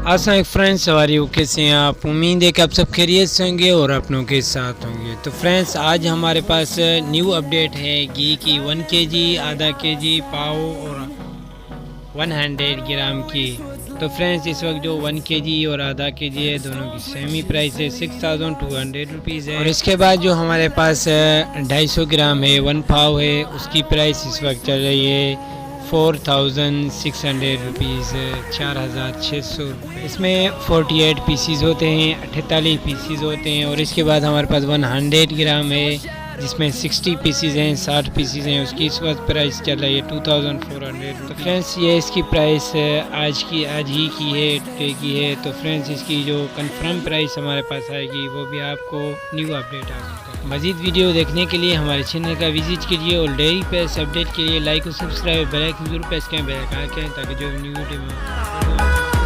अस्सलाम फ्रेंड्स, हमारी कैसे हैं आप। उम्मीद है कि आप सब खैरियत से होंगे और अपनों के साथ होंगे। तो फ्रेंड्स, आज हमारे पास न्यू अपडेट है घी की 1 kg, आधा kg पाव और 100 ग्राम की। तो फ्रेंड्स, इस वक्त जो 1 kg और आधा kg है, दोनों की सेमी प्राइस है 6200 रुपीज़ है। और इसके बाद जो हमारे पास 250 ग्राम है 1 पाव है, उसकी प्राइस इस वक्त चल रही है 4600 रुपीज़, 4600 रुपये। इसमें 48 पीसीज होते हैं, 48 पीसीज होते हैं। और इसके बाद हमारे पास 100 ग्राम है जिसमें 60 पीसीज हैं, 60 पीसीज हैं। उसकी इस वक्त प्राइस चल रही है 2400। तो फ्रेंड्स, ये इसकी प्राइस आज ही की है, टुडे की है। तो फ्रेंड्स, इसकी जो कंफर्म प्राइस हमारे पास आएगी वो भी आपको न्यू अपडेट आ सकता है। मज़ीद वीडियो देखने के लिए हमारे चैनल का विजिट कीजिए और डेली प्रेस अपडेट के लिए लाइक और सब्सक्राइब बेल आइकन जरूर प्रेस करें, बेल आइकन ताकि जो न्यू वीडियो में